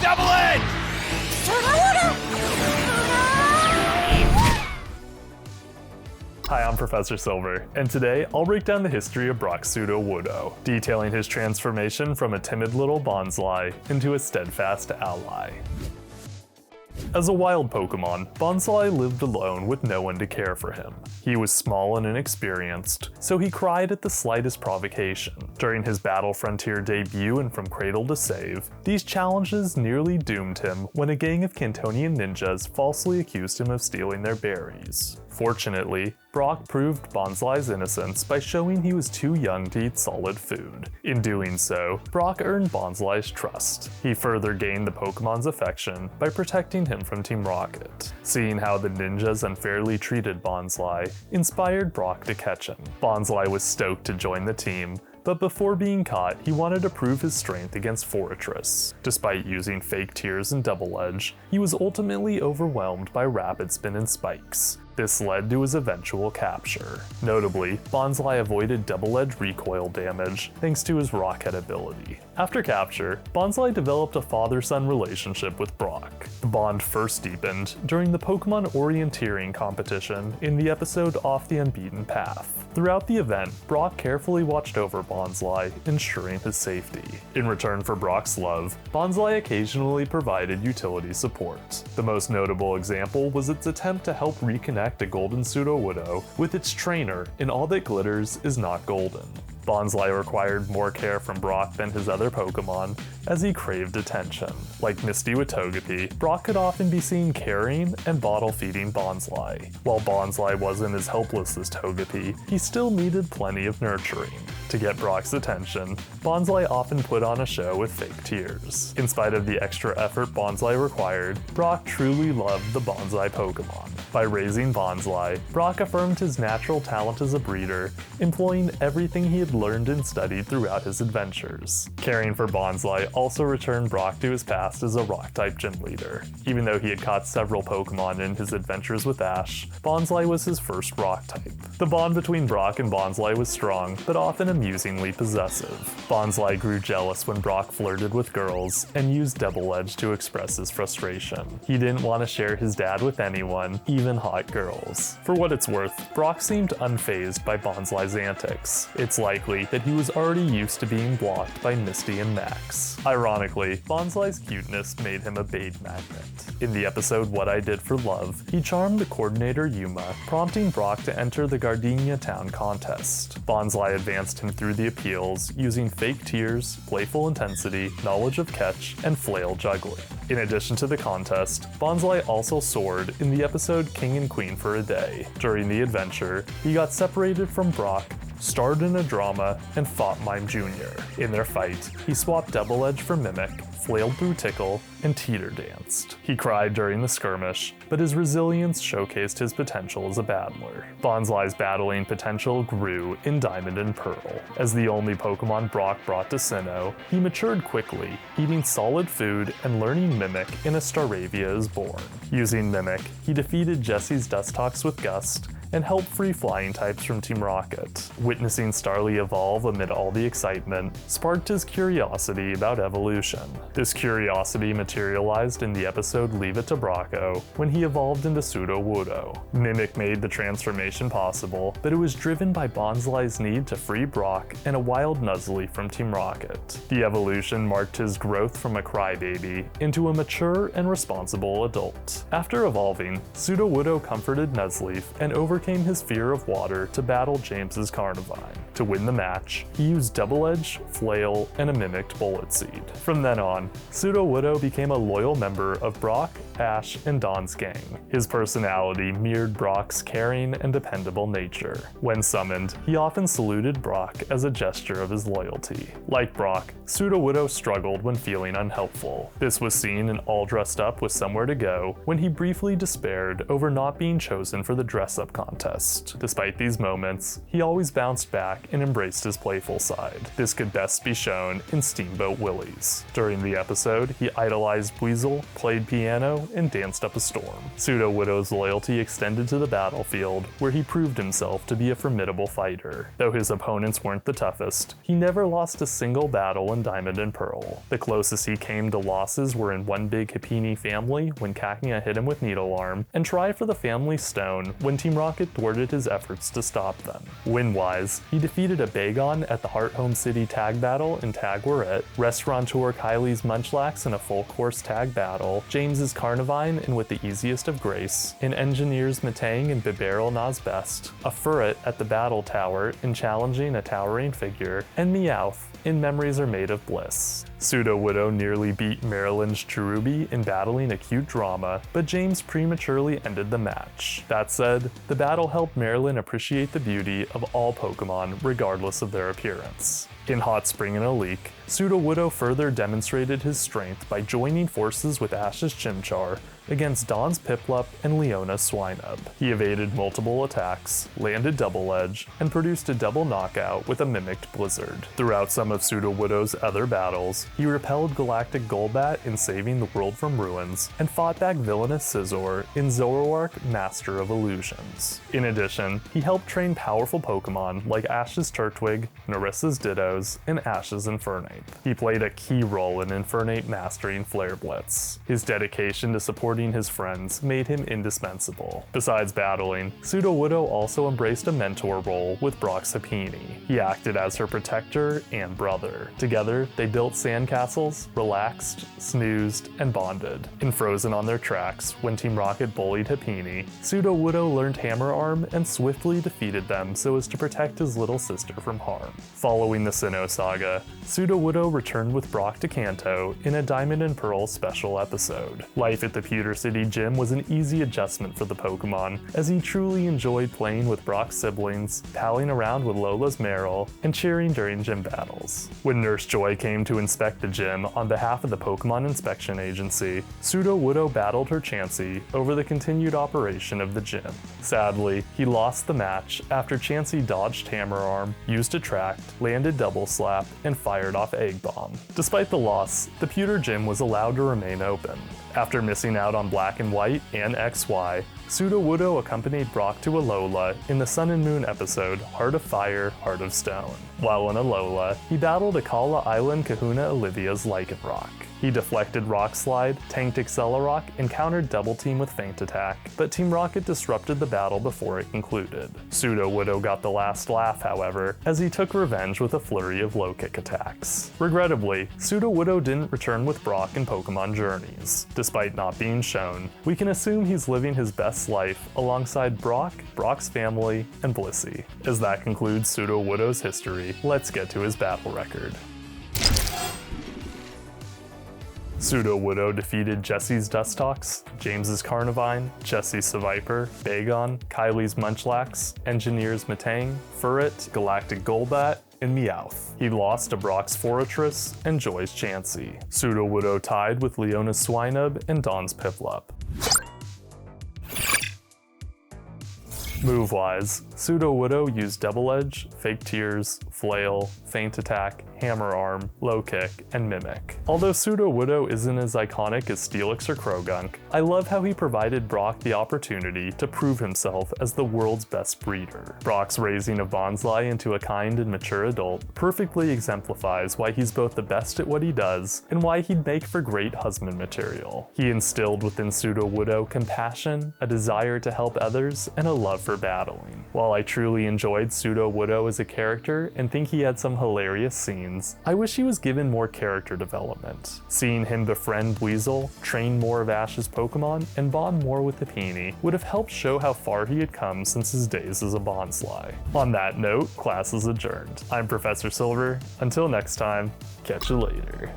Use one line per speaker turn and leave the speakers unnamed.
Double Edge!
Hi, I'm Professor Silver, and today I'll break down the history of Brock's Sudowoodo, detailing his transformation from a timid little Bonsly into a steadfast ally. As a wild Pokemon, Bonsly lived alone with no one to care for him. He was small and inexperienced, so he cried at the slightest provocation. During his Battle Frontier debut and From Cradle to Save, these challenges nearly doomed him when a gang of Cantonian ninjas falsely accused him of stealing their berries. Fortunately, Brock proved Bonsly's innocence by showing he was too young to eat solid food. In doing so, Brock earned Bonsly's trust. He further gained the Pokemon's affection by protecting him from Team Rocket. Seeing how the ninjas unfairly treated Bonsly inspired Brock to catch him. Bonsly was stoked to join the team, but before being caught, he wanted to prove his strength against Foretress. Despite using fake tears and Double Edge, he was ultimately overwhelmed by Rapid Spin and Spikes. This led to his eventual capture. Notably, Bonsly avoided Double Edge recoil damage thanks to his Rockhead ability. After capture, Bonsly developed a father-son relationship with Brock. The bond first deepened during the Pokemon Orienteering competition in the episode Off the Unbeaten Path. Throughout the event, Brock carefully watched over Bonsly, ensuring his safety. In return for Brock's love, Bonsly occasionally provided utility support. The most notable example was its attempt to help reconnect a golden Sudowoodo with its trainer in All That Glitters Is Not Golden. Bonsly required more care from Brock than his other Pokemon, as he craved attention. Like Misty with Togepi, Brock could often be seen carrying and bottle-feeding Bonsly. While Bonsly wasn't as helpless as Togepi, he still needed plenty of nurturing. To get Brock's attention, Bonsly often put on a show with fake tears. In spite of the extra effort Bonsly required, Brock truly loved the Bonsly Pokemon. By raising Bonsly, Brock affirmed his natural talent as a breeder, employing everything he had learned and studied throughout his adventures. Caring for Bonsly also returned Brock to his past as a Rock-type gym leader. Even though he had caught several Pokemon in his adventures with Ash, Bonsly was his first Rock-type. The bond between Brock and Bonsly was strong, but often amusingly possessive. Bonsly grew jealous when Brock flirted with girls and used Double Edge to express his frustration. He didn't want to share his dad with anyone, even hot girls. For what it's worth, Brock seemed unfazed by Bonsly's antics. It's likely that he was already used to being blocked by Misty and Max. Ironically, Bonsly's cuteness made him a bait magnet. In the episode What I Did for Love, he charmed the coordinator Yuma, prompting Brock to enter the Gardenia town contest. Bonsly advanced him through the appeals using fake tears, playful intensity, knowledge of catch, and flail juggling. In addition to the contest, Bonsly also soared in the episode King and Queen for a Day. During the adventure, he got separated from Brock, starred in a drama, and fought Mime Jr. In their fight, he swapped Double Edge for Mimic, flailed through Tickle, and teeter danced. He cried during the skirmish, but his resilience showcased his potential as a battler. Bonsly's battling potential grew in Diamond and Pearl. As the only Pokemon Brock brought to Sinnoh, he matured quickly, eating solid food and learning Mimic in a Staravia is Born. Using Mimic, he defeated Jesse's Dustox with Gust, and helped free flying types from Team Rocket. Witnessing Starly evolve amid all the excitement sparked his curiosity about evolution. This curiosity materialized in the episode Leave It to Bracco, when he evolved into Sudowoodo. Mimic made the transformation possible, but it was driven by Bonsly's need to free Brock and a wild Nuzleaf from Team Rocket. The evolution marked his growth from a crybaby into a mature and responsible adult. After evolving, Sudowoodo comforted Nuzleaf and overcame his fear of water to battle James's Carnivine. To win the match, he used Double Edge, Flail, and a mimicked Bullet Seed. From then on, Sudowoodo became a loyal member of Brock, Ash, and Dawn's gang. His personality mirrored Brock's caring and dependable nature. When summoned, he often saluted Brock as a gesture of his loyalty. Like Brock, Sudowoodo struggled when feeling unhelpful. This was seen in All Dressed Up with Somewhere to Go, when he briefly despaired over not being chosen for the dress-up contest. contest. Despite these moments, he always bounced back and embraced his playful side. This could best be shown in Steamboat Willie's. During the episode, he idolized Weasel, played piano, and danced up a storm. Sudowoodo's loyalty extended to the battlefield, where he proved himself to be a formidable fighter. Though his opponents weren't the toughest, he never lost a single battle in Diamond and Pearl. The closest he came to losses were in One Big Happiny Family when Cacnea hit him with Needle Arm, and Try for the Family Stone when Team Rocket thwarted his efforts to stop them. Win-wise, he defeated a Bagon at the Heart Home City Tag Battle in Tag Warette, Restaurateur Kylie's Munchlax in a full course tag battle, James's Carnivine in With the Easiest of Grace, in Engineer's Metang and Bibarel Nas Best, a Furret at the Battle Tower in challenging a towering figure, and Meowth in Memories Are Made of Bliss. Sudowoodo nearly beat Maryland's Cherubi in battling acute drama, but James prematurely ended the match. That said, the battle helped Maryland appreciate the beauty of all Pokemon regardless of their appearance. In Hot Spring and a Leak, Sudowoodo further demonstrated his strength by joining forces with Ash's Chimchar against Dawn's Piplup and Leona's Swinub. He evaded multiple attacks, landed Double Edge, and produced a double knockout with a mimicked Blizzard. Throughout some of Sudowoodo's other battles, he repelled Galactic Golbat in Saving the World from Ruins, and fought back villainous Scizor in Zoroark Master of Illusions. In addition, he helped train powerful Pokemon like Ash's Turtwig, Narissa's Dittos, and Ash's Infernape. He played a key role in Infernape mastering Flare Blitz. His dedication to supporting his friends made him indispensable. Besides battling, Sudowoodo also embraced a mentor role with Brock's Happiny. He acted as her protector and brother. Together, they built sandcastles, relaxed, snoozed, and bonded. In Frozen on Their Tracks, when Team Rocket bullied Happiny, Sudowoodo learned Hammer Arm and swiftly defeated them so as to protect his little sister from harm. Following the Sinnoh saga, Sudowoodo returned with Brock to Kanto in a Diamond and Pearl special episode. Life at the Pewter City Gym was an easy adjustment for the Pokemon, as he truly enjoyed playing with Brock's siblings, palling around with Lola's Meryl, and cheering during gym battles. When Nurse Joy came to inspect the gym on behalf of the Pokemon Inspection Agency, Sudowoodo battled her Chansey over the continued operation of the gym. Sadly, he lost the match after Chansey dodged Hammer Arm, used Attract, landed Double Slap, and fired off Egg Bomb. Despite the loss, the Pewter Gym was allowed to remain open. After missing out on Black and White and XY, Sudowoodo accompanied Brock to Alola in the Sun and Moon episode Heart of Fire, Heart of Stone. While in Alola, he battled Akala Island Kahuna Olivia's Lycanroc. He deflected Rock Slide, tanked Accelerock, and countered Double Team with Feint Attack, but Team Rocket disrupted the battle before it concluded. Sudowoodo got the last laugh, however, as he took revenge with a flurry of low kick attacks. Regrettably, Sudowoodo didn't return with Brock in Pokemon Journeys. Despite not being shown, we can assume he's living his best life alongside Brock, Brock's family, and Blissey. As that concludes Sudowoodo's history, let's get to his battle record. Sudowoodo defeated Jesse's Dustox, James's Carnivine, Jesse's Seviper, Bagon, Kylie's Munchlax, Engineer's Metang, Furret, Galactic Golbat, and Meowth. He lost to Brock's Foretress and Joy's Chansey. Sudowoodo tied with Leona's Swinub and Dawn's Piplup. Move-wise, Sudowoodo used Double Edge, Fake Tears, Flail, Feint Attack, Hammer Arm, Low Kick, and Mimic. Although Sudowoodo isn't as iconic as Steelix or Krogunk, I love how he provided Brock the opportunity to prove himself as the world's best breeder. Brock's raising of Bonsly into a kind and mature adult perfectly exemplifies why he's both the best at what he does and why he'd make for great husband material. He instilled within Sudowoodo compassion, a desire to help others, and a love for battling. While I truly enjoyed Sudowoodo as a character and think he had some hilarious scenes, I wish he was given more character development. Seeing him befriend Weasel, train more of Ash's Pokemon, and bond more with Happiny would have helped show how far he had come since his days as a Bonsly. On that note, class is adjourned. I'm Professor Silver. Until next time, catch you later.